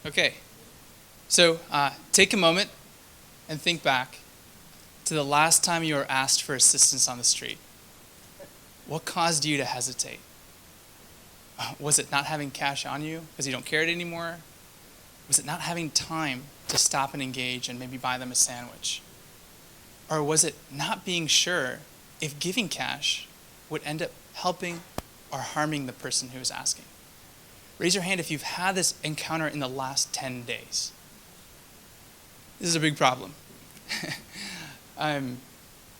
Okay, so take a moment and think back to the last time you were asked for assistance on the street. What caused you to hesitate? Was it not having cash on you because you don't carry it anymore? Was it not having time to stop and engage and maybe buy them a sandwich? Or was it not being sure if giving cash would end up helping or harming the person who is asking? Raise your hand if you've had this encounter in the last 10 days. This is a big problem.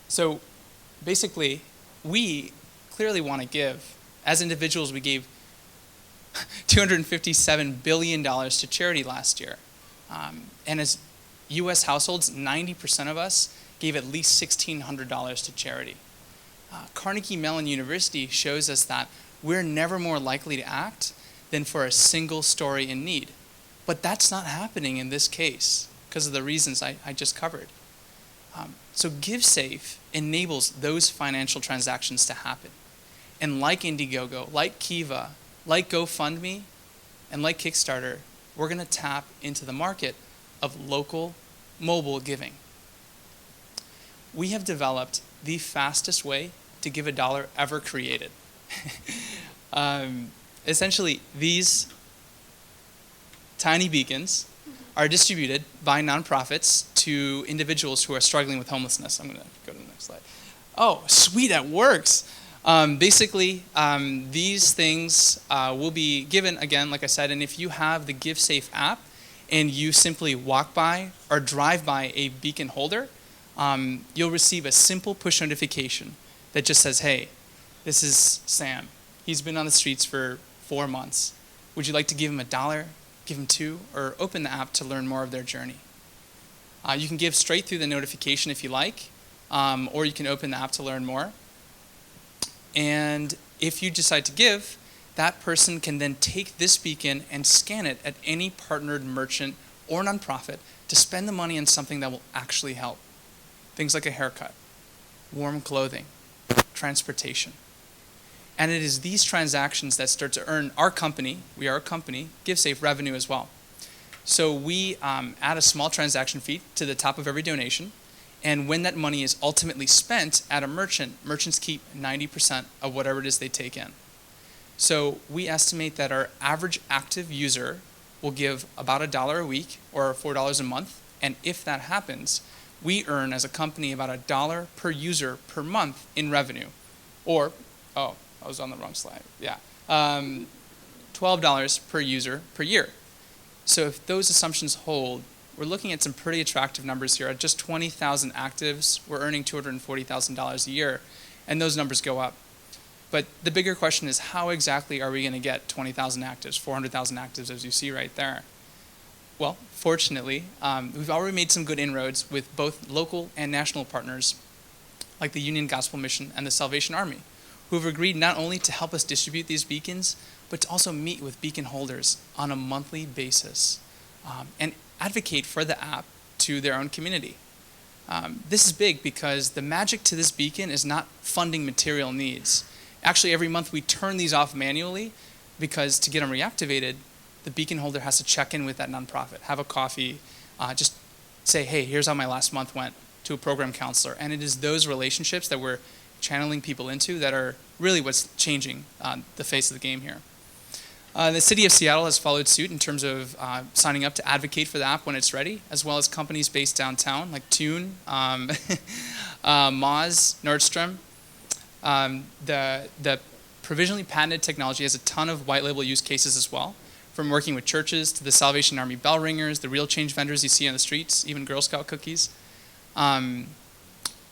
So basically, we clearly want to give. As individuals, we gave $257 billion to charity last year. And as U.S. households, 90% of us gave at least $1,600 to charity. Carnegie Mellon University shows us that we're never more likely to act than for a single story in need. But that's not happening in this case because of the reasons I just covered. So GiveSafe enables those financial transactions to happen. And like Indiegogo, like Kiva, like GoFundMe, and like Kickstarter, we're going to tap into the market of local mobile giving. We have developed the fastest way to give $1 ever created. Essentially, these tiny beacons are distributed by nonprofits to individuals who are struggling with homelessness. I'm going to go to the next slide. Oh, sweet, that works. Basically, these things will be given, again, like I said, and if you have the GiveSafe app and you simply walk by or drive by a beacon holder, you'll receive a simple push notification that just says, hey, this is Sam. He's been on the streets for 4 months. Would you like to give him $1, give him $2, or open the app to learn more of their journey? You can give straight through the notification if you like, or you can open the app to learn more. And if you decide to give, that person can then take this beacon and scan it at any partnered merchant or nonprofit to spend the money on something that will actually help. Things like a haircut, warm clothing, transportation. And it is these transactions that start to earn our company, we are a company, GiveSafe revenue as well. So we add a small transaction fee to the top of every donation. And when that money is ultimately spent at a merchant, merchants keep 90% of whatever it is they take in. So we estimate that our average active user will give about $1 a week or $4 a month. And if that happens, we earn as a company about $1 per user per month in revenue. Or, oh, I was on the wrong slide. Yeah. $12 per user per year. So if those assumptions hold, we're looking at some pretty attractive numbers here. At just 20,000 actives, we're earning $240,000 a year, and those numbers go up. But the bigger question is, how exactly are we going to get 20,000 actives, 400,000 actives, as you see right there? Well, fortunately, we've already made some good inroads with both local and national partners, like the Union Gospel Mission and the Salvation Army, who have agreed not only to help us distribute these beacons, but to also meet with beacon holders on a monthly basis and advocate for the app to their own community. This is big because the magic to this beacon is not funding material needs. Actually, every month we turn these off manually because to get them reactivated, the beacon holder has to check in with that nonprofit, have a coffee, just say, hey, here's how my last month went to a program counselor. And it is those relationships that we're channeling people into that are really what's changing the face of the game here. The city of Seattle has followed suit in terms of signing up to advocate for the app when it's ready, as well as companies based downtown like Tune, Moz, Nordstrom. The provisionally patented technology has a ton of white label use cases as well, from working with churches to the Salvation Army bell ringers, the real change vendors you see on the streets, even Girl Scout cookies.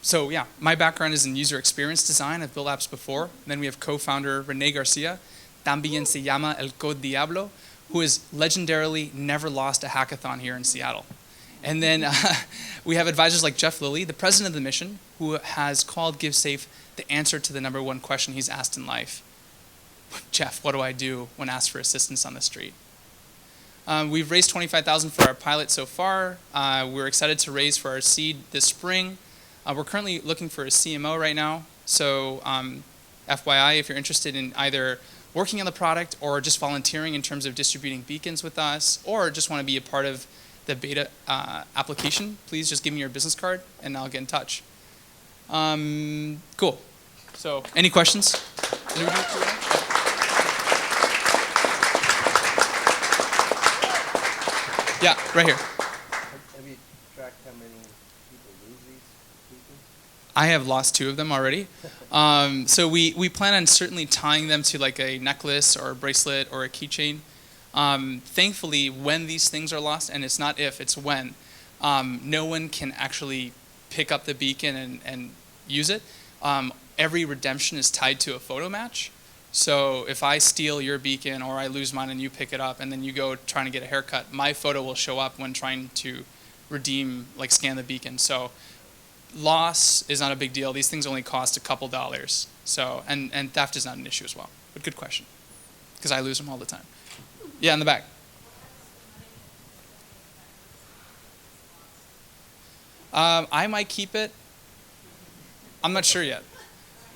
So yeah, my background is in user experience design. I've built apps before. And then we have co-founder Rene Garcia, también se llama El Code Diablo, who has legendarily never lost a hackathon here in Seattle. And then we have advisors like Jeff Lilly, the president of the mission, who has called GiveSafe the answer to the number one question he's asked in life. Jeff, what do I do when asked for assistance on the street? We've raised $25,000 for our pilot so far. We're excited to raise for our seed this spring. We're currently looking for a CMO right now. So FYI, if you're interested in either working on the product or just volunteering in terms of distributing beacons with us, or just want to be a part of the beta application, please just give me your business card and I'll get in touch. Cool. So, any questions? Yeah, right here. Have you tracked how many people lose these beacons? I have lost 2 of them already. So we plan on certainly tying them to like a necklace or a bracelet or a keychain. Thankfully, when these things are lost, and it's not if, it's when, no one can actually pick up the beacon and use it. Every redemption is tied to a photo match. So if I steal your beacon or I lose mine and you pick it up and then you go trying to get a haircut, my photo will show up when trying to redeem, like scan the beacon. So loss is not a big deal. These things only cost a couple dollars. So, and theft is not an issue as well. But good question, because I lose them all the time. Yeah, in the back. I might keep it. I'm not sure yet.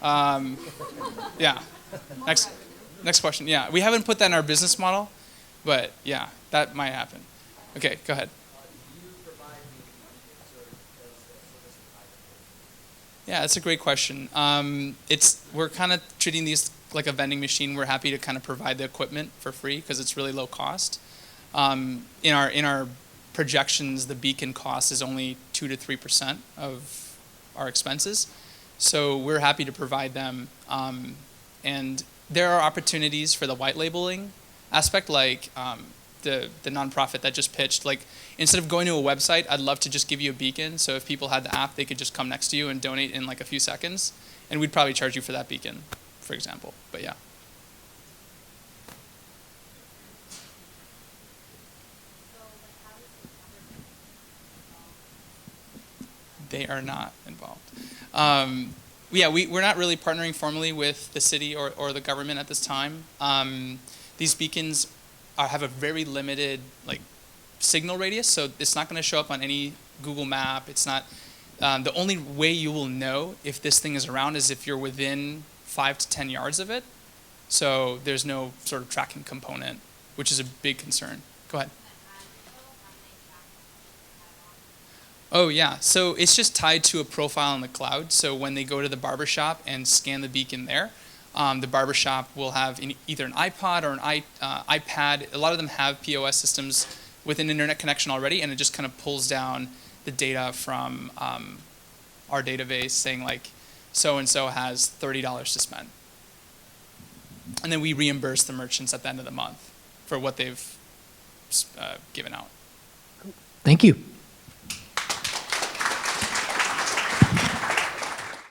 Yeah. Next question. Yeah, we haven't put that in our business model, but yeah, that might happen. Okay, go ahead. Yeah, that's a great question. We're kind of treating these like a vending machine. We're happy to kind of provide the equipment for free because it's really low cost. In our projections, the beacon cost is only 2 to 3% of our expenses. So we're happy to provide them. And there are opportunities for the white labeling aspect, like the nonprofit that just pitched. Like, instead of going to a website, I'd love to just give you a beacon. So if people had the app, they could just come next to you and donate in like a few seconds. And we'd probably charge you for that beacon, for example. But yeah. They are not involved. Yeah, we're not really partnering formally with the city or the government at this time. These beacons have a very limited like signal radius, so it's not going to show up on any Google map. It's not. The only way you will know if this thing is around is if you're within 5 to 10 yards of it. So there's no sort of tracking component, which is a big concern. Go ahead. Oh yeah, so it's just tied to a profile in the cloud. So when they go to the barbershop and scan the beacon there, the barbershop will have either an iPod or an iPad. A lot of them have POS systems with an internet connection already, and it just kind of pulls down the data from our database saying like, so-and-so has $30 to spend. And then we reimburse the merchants at the end of the month for what they've given out. Thank you.